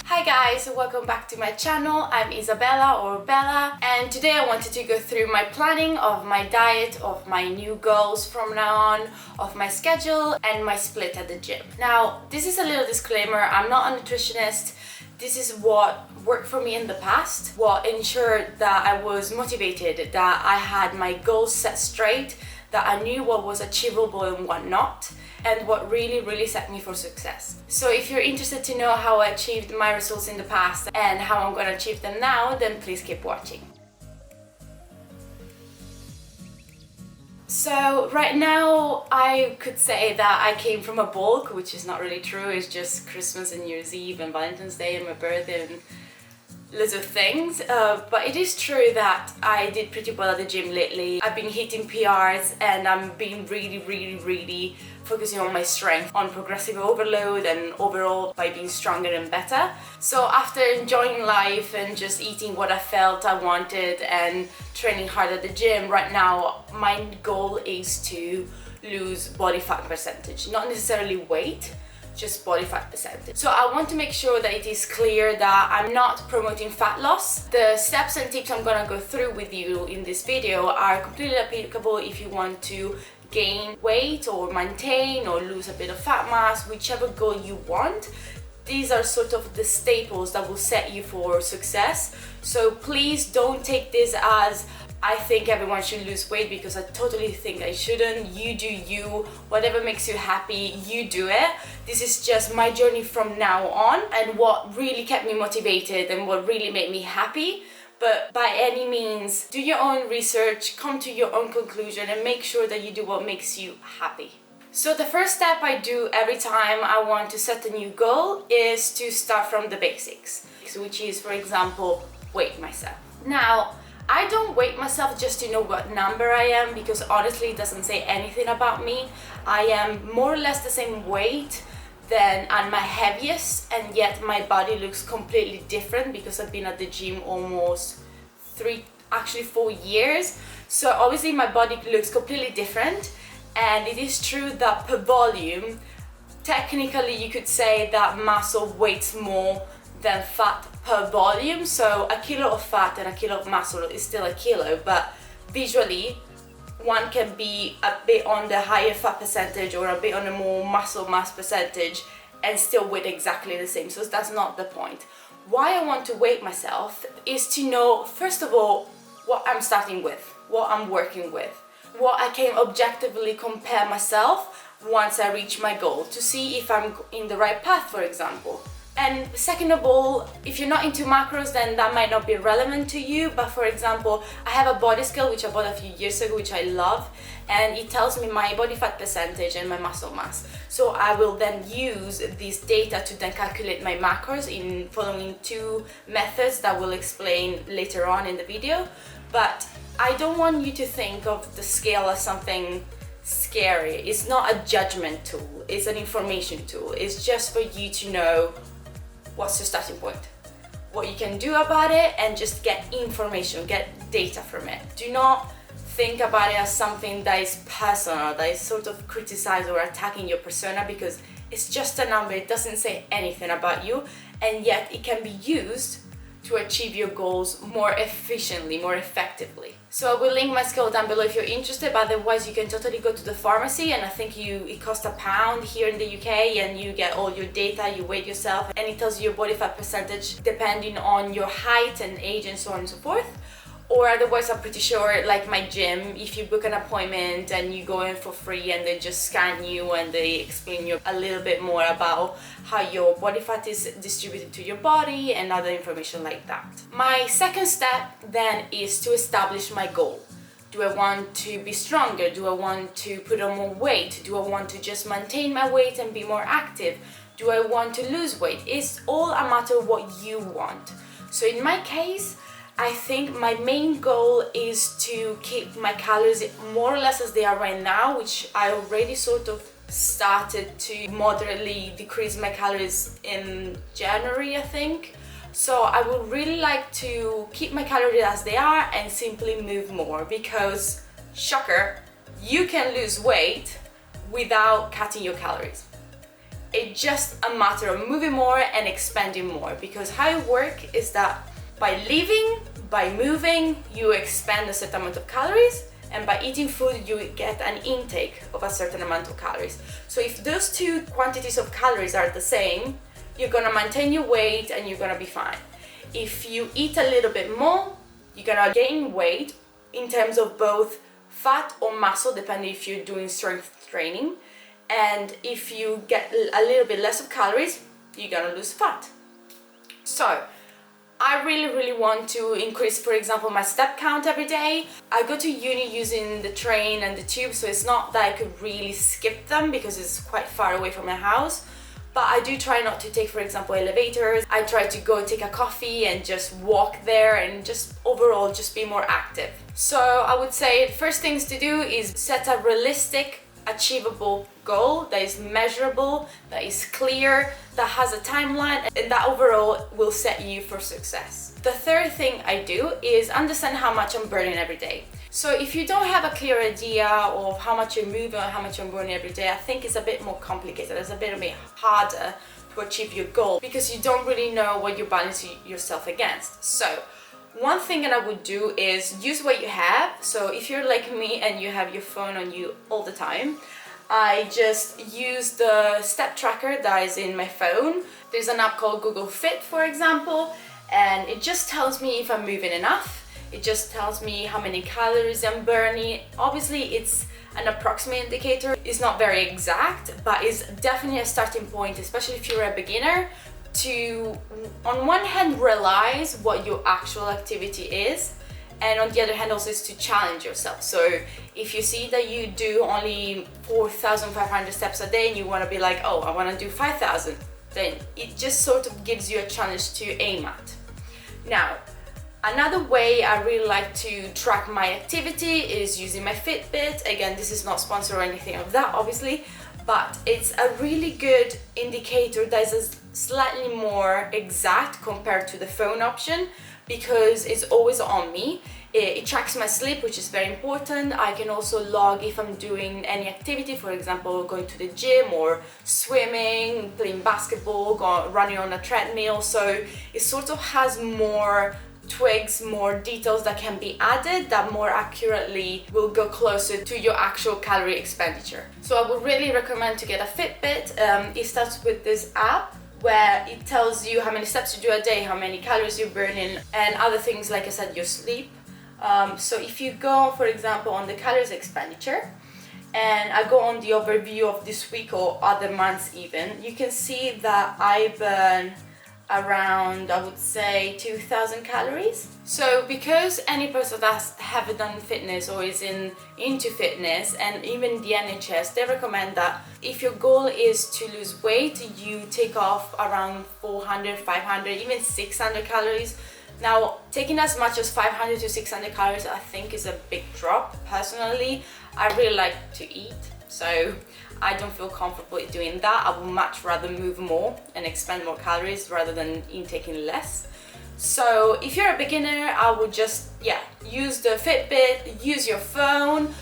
Hi guys, welcome back to my channel. I'm Isabella or Bella, and today I wanted to go through my planning of my diet, of my new goals from now on, of my schedule and my split at the gym. Now, this is a little disclaimer, I'm not a nutritionist. This is what worked for me in the past, what ensured that I was motivated, that I had my goals set straight, that I knew what was achievable and what not, and what really set me for success. So if you're interested to know how I achieved my results in the past and how I'm going to achieve them now, then please keep watching. So right now I could say that I came from a bulk, which is not really true. It's just Christmas and New Year's Eve and Valentine's Day and my birthday and lots of things, but it is true that I did pretty well at the gym lately. I've been hitting PRs and I'm being really focusing on my strength, on progressive overload and overall by being stronger and better. So after enjoying life and just eating what I felt I wanted and training hard at the gym, right now my goal is to lose body fat percentage, not necessarily weight, just body fat percentage. So I want to make sure that it is clear that I'm not promoting fat loss. The steps and tips I'm gonna go through with you in this video are completely applicable if you want to gain weight or maintain or lose a bit of fat mass, whichever goal you want. These are sort of the staples that will set you for success. So please don't take this as I think everyone should lose weight, because I totally think I shouldn't. You do you, whatever makes you happy, you do it. This is just my journey from now on and what really kept me motivated and what really made me happy. But by any means, do your own research, come to your own conclusion and make sure that you do what makes you happy. So the first step I do every time I want to set a new goal is to start from the basics, which is, for example, weigh myself. Now, I don't weigh myself just to know what number I am, because honestly it doesn't say anything about me. I am more or less the same weight than at my heaviest, and yet my body looks completely different because I've been at the gym almost 4 years. So obviously my body looks completely different, and it is true that per volume, technically you could say that muscle weighs more than fat per volume. So a kilo of fat and a kilo of muscle is still a kilo, but visually one can be a bit on the higher fat percentage or a bit on a more muscle mass percentage and still weigh exactly the same. So that's not the point. Why I want to weigh myself is to know, first of all, what I'm starting with, what I'm working with, what I can objectively compare myself once I reach my goal to see if I'm in the right path, for example. And second of all, if you're not into macros, then that might not be relevant to you. But for example, I have a body scale which I bought a few years ago, which I love, and it tells me my body fat percentage and my muscle mass. So I will then use this data to then calculate my macros in following two methods that we'll explain later on in the video. But I don't want you to think of the scale as something scary. It's not a judgment tool, it's an information tool. It's just for you to know what's your starting point, what you can do about it, and just get information, get data from it. Do not think about it as something that is personal, that is sort of criticized or attacking your persona, because it's just a number, it doesn't say anything about you, and yet it can be used to achieve your goals more efficiently, more effectively. So I will link my scale down below if you're interested, but otherwise you can totally go to the pharmacy, and I think it costs £1 here in the UK, and you get all your data, you weigh yourself, and it tells you your body fat percentage depending on your height and age and so on and so forth. Or otherwise, I'm pretty sure, like my gym, if you book an appointment and you go in for free and they just scan you and they explain you a little bit more about how your body fat is distributed to your body and other information like that. My second step then is to establish my goal. Do I want to be stronger? Do I want to put on more weight? Do I want to just maintain my weight and be more active? Do I want to lose weight? It's all a matter of what you want. So in my case, I think my main goal is to keep my calories more or less as they are right now, which I already sort of started to moderately decrease my calories in January, I think. So I would really like to keep my calories as they are and simply move more, because, shocker, you can lose weight without cutting your calories. It's just a matter of moving more and expanding more, because how it works is that by living, by moving, you expand a certain amount of calories, and by eating food you get an intake of a certain amount of calories. So if those two quantities of calories are the same, you're gonna maintain your weight and you're gonna be fine. If you eat a little bit more, you're gonna gain weight in terms of both fat or muscle, depending if you're doing strength training. And if you get a little bit less of calories, you're gonna lose fat. So I really want to increase, for example, my step count every day. I go to uni using the train and the tube, so it's not that I could really skip them because it's quite far away from my house. But I do try not to take, for example, elevators. I try to go take a coffee and just walk there and just overall just be more active. So I would say first things to do is set a realistic, achievable goal that is measurable, that is clear, that has a timeline, and that overall will set you for success. The third thing I do is understand how much I'm burning every day. So if you don't have a clear idea of how much you're moving or how much you're burning every day, I think it's a bit more complicated. It's a bit harder to achieve your goal because you don't really know what you're balancing yourself against. So one thing that I would do is use what you have. So if you're like me and you have your phone on you all the time, I just use the step tracker that is in my phone. There's an app called Google Fit, for example, and it just tells me if I'm moving enough. It just tells me how many calories I'm burning. Obviously, it's an approximate indicator. It's not very exact, but it's definitely a starting point, especially if you're a beginner, to, on one hand, realize what your actual activity is, and on the other hand also is to challenge yourself. So if you see that you do only 4,500 steps a day and you want to be like, oh, I want to do 5,000, then it just sort of gives you a challenge to aim at. Now, another way I really like to track my activity is using my Fitbit. Again, this is not sponsored or anything of that, obviously, but it's a really good indicator that is slightly more exact compared to the phone option, because it's always on me. It tracks my sleep, which is very important. I can also log if I'm doing any activity, for example, going to the gym or swimming, playing basketball, running on a treadmill. So it sort of has more twigs, more details that can be added that more accurately will go closer to your actual calorie expenditure. So I would really recommend to get a Fitbit. It starts with this app where it tells you how many steps you do a day, how many calories you're burning, and other things, like I said, your sleep. So if you go, for example, on the calories expenditure, and I go on the overview of this week or other months even, you can see that I burn around, I would say, 2,000 calories. So because any person that haven't done fitness or is into fitness, and even the NHS, they recommend that if your goal is to lose weight, you take off around 400, 500, even 600 calories. Now, taking as much as 500 to 600 calories, I think is a big drop. Personally, I really like to eat, so I don't feel comfortable doing that. I would much rather move more and expend more calories rather than intaking less. So if you're a beginner, I would just, use the Fitbit, use your phone,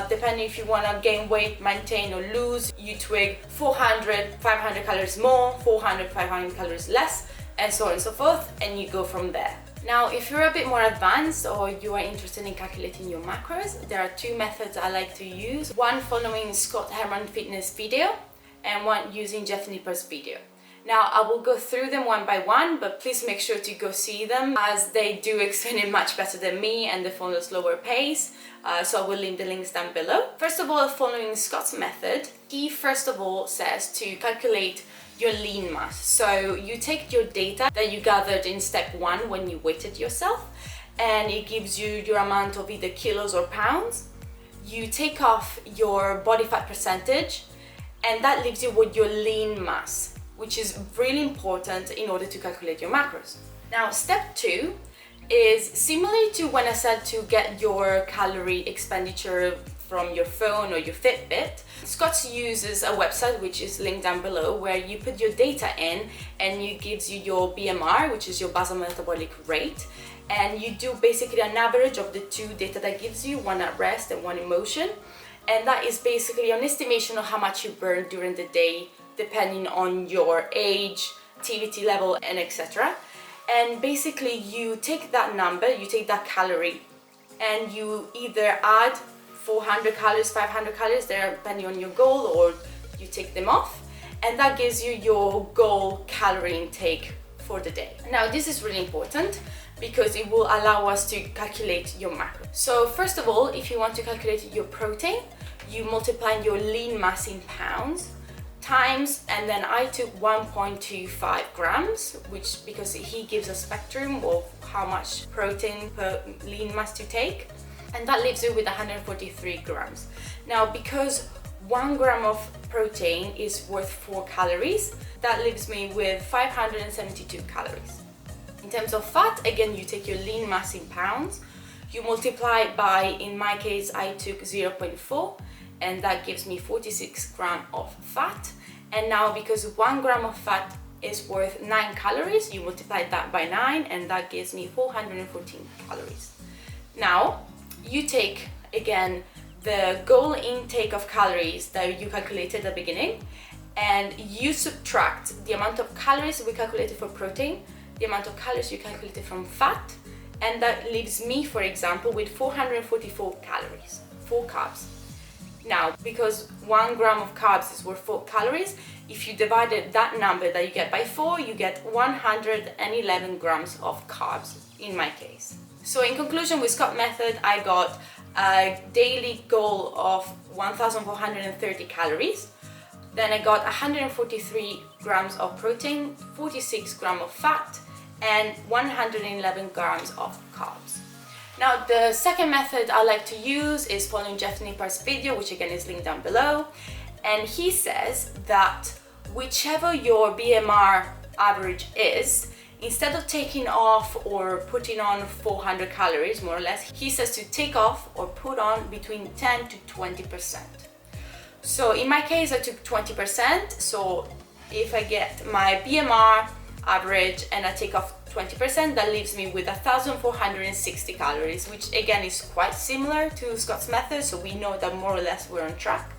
depending if you want to gain weight, maintain or lose, you twig 400, 500 calories more, 400, 500 calories less, and so on and so forth, and you go from there. Now, if you're a bit more advanced or you are interested in calculating your macros, there are two methods I like to use. One following Scott Herman Fitness video and one using Jeff Nipper's video. Now, I will go through them one by one, but please make sure to go see them as they do explain it much better than me and they follow a slower pace. So I will leave the links down below. First of all, following Scott's method, he first of all says to calculate your lean mass. So you take your data that you gathered in step 1 when you weighted yourself, and it gives you your amount of either kilos or pounds. You take off your body fat percentage, and that leaves you with your lean mass, which is really important in order to calculate your macros. Now, step 2 is similar to when I said to get your calorie expenditure from your phone or your Fitbit. Scott uses a website which is linked down below where you put your data in and it gives you your BMR, which is your basal metabolic rate, and you do basically an average of the two data that gives you, one at rest and one in motion, and that is basically an estimation of how much you burn during the day depending on your age, activity level, and etc. And basically you take that number, you take that calorie, and you either add 400 calories, 500 calories, depending on your goal, or you take them off, and that gives you your goal calorie intake for the day. Now this is really important because it will allow us to calculate your macro. So first of all, if you want to calculate your protein, you multiply your lean mass in pounds times, and then I took 1.25 grams, which because he gives a spectrum of how much protein per lean mass to take, and that leaves you with 143 grams. Now because 1 gram of protein is worth 4 calories, that leaves me with 572 calories. In terms of fat, again, you take your lean mass in pounds, you multiply by, in my case, I took 0.4, and that gives me 46 grams of fat. And now because 1 gram of fat is worth 9 calories, you multiply that by 9, and that gives me 414 calories. Now, you take, again, the goal intake of calories that you calculated at the beginning, and you subtract the amount of calories we calculated for protein, the amount of calories you calculated from fat, and that leaves me, for example, with 444 calories, 4 carbs. Now, because 1 gram of carbs is worth 4 calories, if you divided that number that you get by 4, you get 111 grams of carbs, in my case. So in conclusion, with Scott method, I got a daily goal of 1,430 calories. Then I got 143 grams of protein, 46 grams of fat, and 111 grams of carbs. Now the second method I like to use is following Jeff Nippar's video, which again is linked down below. And he says that whichever your BMR average is, instead of taking off or putting on 400 calories, more or less, he says to take off or put on between 10 to 20%. So in my case, I took 20%. So if I get my BMR average and I take off 20%, that leaves me with 1,460 calories, which again is quite similar to Scott's method. So we know that more or less we're on track.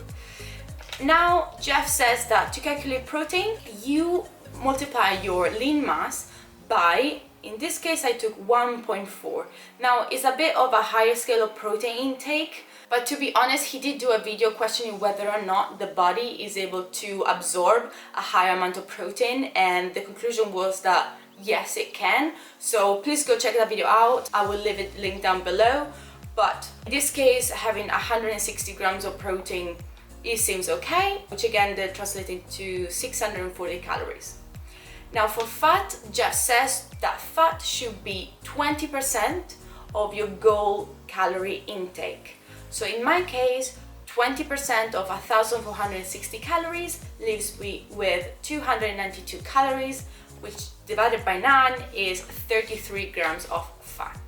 Now, Jeff says that to calculate protein, you multiply your lean mass by, in this case, I took 1.4. Now, it's a bit of a higher scale of protein intake, but to be honest, he did do a video questioning whether or not the body is able to absorb a higher amount of protein, and the conclusion was that yes, it can. So please go check that video out. I will leave it linked down below. But in this case, having 160 grams of protein, it seems okay, which again, they're translating to 640 calories. Now for fat, Jeff says that fat should be 20% of your goal calorie intake. So in my case, 20% of 1,460 calories leaves me with 292 calories, which divided by 9 is 33 grams of fat.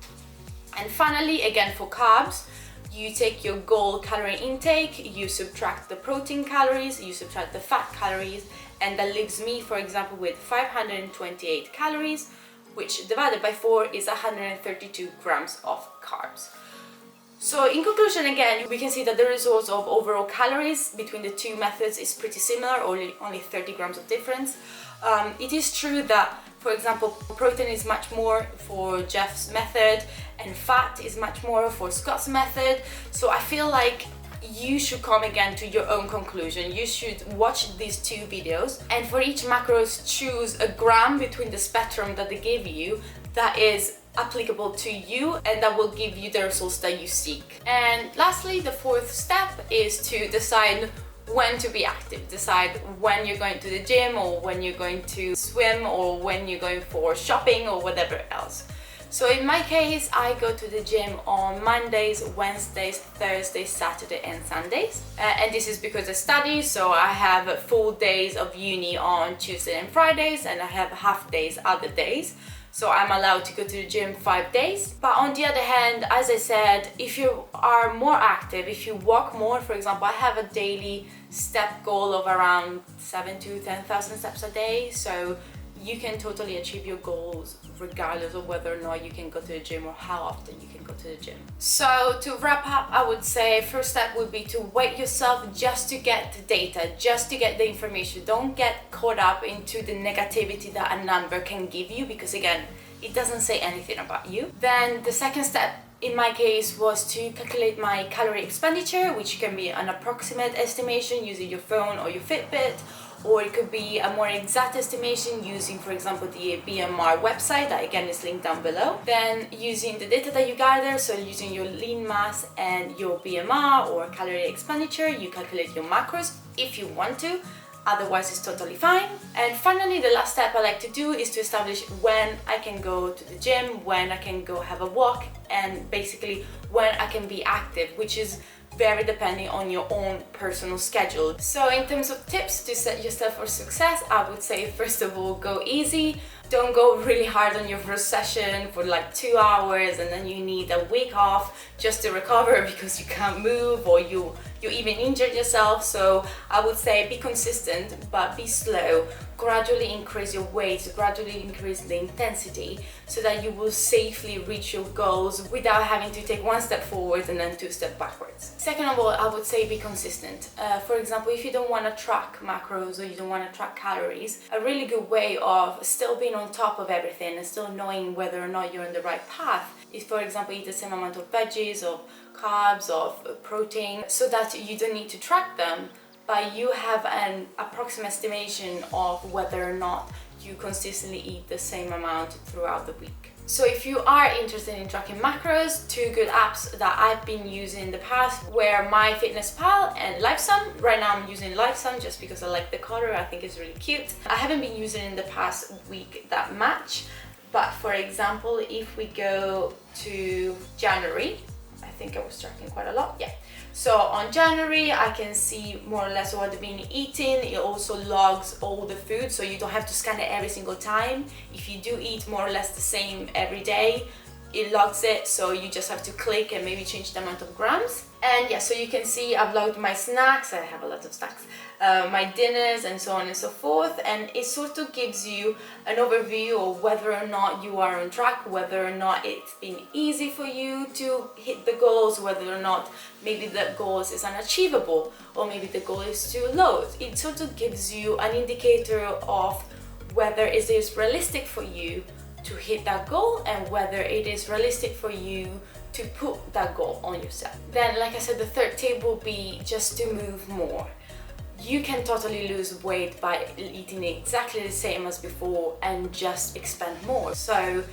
And finally, again for carbs, you take your goal calorie intake, you subtract the protein calories, you subtract the fat calories, and that leaves me, for example, with 528 calories, which divided by 4 is 132 grams of carbs. So in conclusion, again, we can see that the results of overall calories between the two methods is pretty similar, only 30 grams of difference. It is true that, for example, protein is much more for Jeff's method and fat is much more for Scott's method. So I feel like you should come again to your own conclusion. You should watch these two videos and for each macros choose a gram between the spectrum that they give you that is applicable to you and that will give you the results that you seek. And lastly, the fourth step is to decide when to be active. Decide when you're going to the gym or when you're going to swim or when you're going for shopping or whatever else. So in my case, I go to the gym on Mondays, Wednesdays, Thursdays, Saturdays and Sundays. And this is because I study, so I have full days of uni on Tuesday and Fridays and I have half days other days. So I'm allowed to go to the gym 5 days. But on the other hand, as I said, if you are more active, if you walk more, for example, I have a daily step goal of around 7,000 to 10,000 steps a day. So you can totally achieve your goals regardless of whether or not you can go to the gym or how often you can go to the gym. So to wrap up, I would say first step would be to weight yourself just to get the data, just to get the information. Don't get caught up into the negativity that a number can give you, because again, it doesn't say anything about you. Then the second step in my case was to calculate my calorie expenditure, which can be an approximate estimation using your phone or your Fitbit, or it could be a more exact estimation using, for example, the BMR website that again is linked down below. Then using the data that you gather, so using your lean mass and your BMR or calorie expenditure, you calculate your macros if you want to. Otherwise, it's totally fine. And finally, the last step I like to do is to establish when I can go to the gym, when I can go have a walk, and basically when I can be active, which is very depending on your own personal schedule. So in terms of tips to set yourself for success, I would say first of all, go easy. Don't go really hard on your first session for like 2 hours and then you need a week off just to recover because you can't move or you even injured yourself. So I would say be consistent, but be slow. Gradually increase your weight, gradually increase the intensity so that you will safely reach your goals without having to take 1 step forward and then 2 steps backwards. Second of all, I would say be consistent. For example, if you don't want to track macros or you don't want to track calories, a really good way of still being on top of everything and still knowing whether or not you're on the right path is, for example, eat the same amount of veggies, of carbs, of protein, so that you don't need to track them, but you have an approximate estimation of whether or not you consistently eat the same amount throughout the week. So if you are interested in tracking macros, 2 good apps that I've been using in the past were MyFitnessPal and LifeSum. Right now I'm using LifeSum just because I like the color, I think it's really cute. I haven't been using it in the past week that much, but for example, if we go to January, I think I was tracking quite a lot, yeah. So on January, I can see more or less what I've been eating. It also logs all the food, so you don't have to scan it every single time. If you do eat more or less the same every day, it logs it, so you just have to click and maybe change the amount of grams. And yeah, so you can see I've logged my snacks, I have a lot of snacks, my dinners and so on and so forth, and it sort of gives you an overview of whether or not you are on track, whether or not it's been easy for you to hit the goals, whether or not maybe the goals is unachievable or maybe the goal is too low. It sort of gives you an indicator of whether it is realistic for you to hit that goal and whether it is realistic for you to put that goal on yourself. Then, like I said, the third tip will be just to move more. You can totally lose weight by eating exactly the same as before and just expand more. So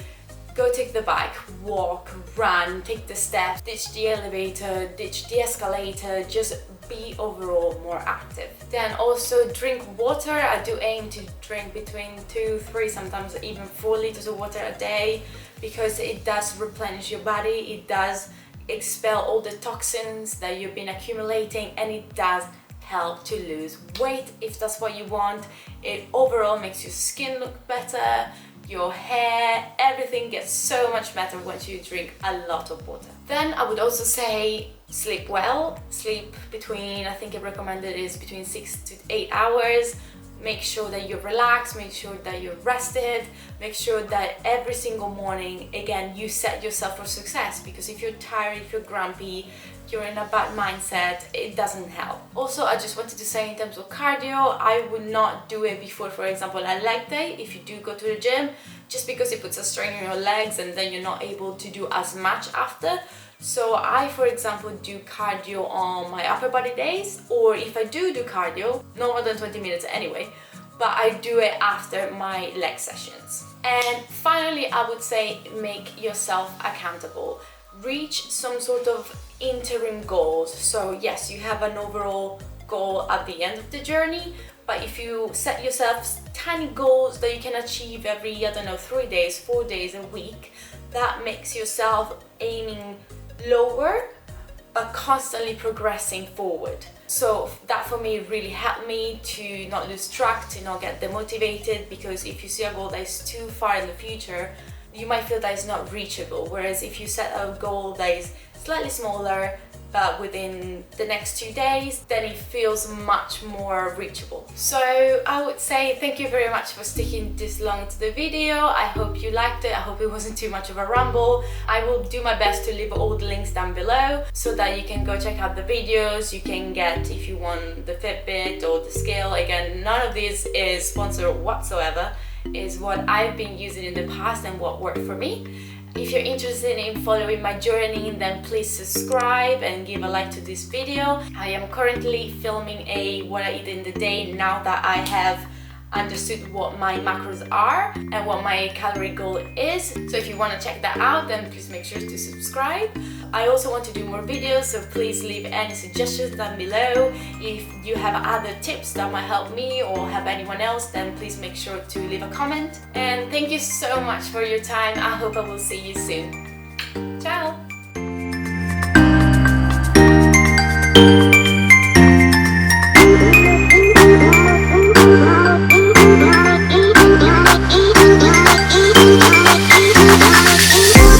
go take the bike, walk, run, take the steps, ditch the elevator, ditch the escalator, just be overall more active. Then also drink water. I do aim to drink between 2, 3, sometimes even 4 liters of water a day, because it does replenish your body, it does expel all the toxins that you've been accumulating, and it does help to lose weight if that's what you want. It overall makes your skin look better, your hair, everything gets so much better once you drink a lot of water. Then I would also say sleep well. Sleep between, I think it recommended is between 6 to 8 hours. Make sure that you're relaxed, make sure that you're rested, make sure that every single morning, again, you set yourself for success, because if you're tired, if you're grumpy, you're in a bad mindset, it doesn't help. Also, I just wanted to say in terms of cardio, I would not do it before, for example, a leg day if you do go to the gym, just because it puts a strain on your legs and then you're not able to do as much after. So I, for example, do cardio on my upper body days, or if I do cardio, no more than 20 minutes anyway, but I do it after my leg sessions. And finally, I would say make yourself accountable. Reach some sort of interim goals. So yes, you have an overall goal at the end of the journey, but if you set yourself tiny goals that you can achieve every, I don't know, 3 days, 4 days, a week, that makes yourself aiming lower but constantly progressing forward. So that for me really helped me to not lose track, to not get demotivated, because if you see a goal that is too far in the future, you might feel that it's not reachable, whereas if you set a goal that is slightly smaller, within the next 2 days, then it feels much more reachable. So I would say thank you very much for sticking this long to the video. I hope you liked it. I hope it wasn't too much of a ramble. I will do my best to leave all the links down below so that you can go check out the videos. You can get, if you want, the Fitbit or the scale. Again, none of this is sponsored whatsoever. Is what I've been using in the past and what worked for me. If you're interested in following my journey, then please subscribe and give a like to this video. I am currently filming a what I eat in the day now that I have understood what my macros are and what my calorie goal is. So if you want to check that out, then please make sure to subscribe. I also want to do more videos, so please leave any suggestions down below. If you have other tips that might help me or help anyone else, then please make sure to leave a comment. And thank you so much for your time. I hope I will see you soon. Ciao!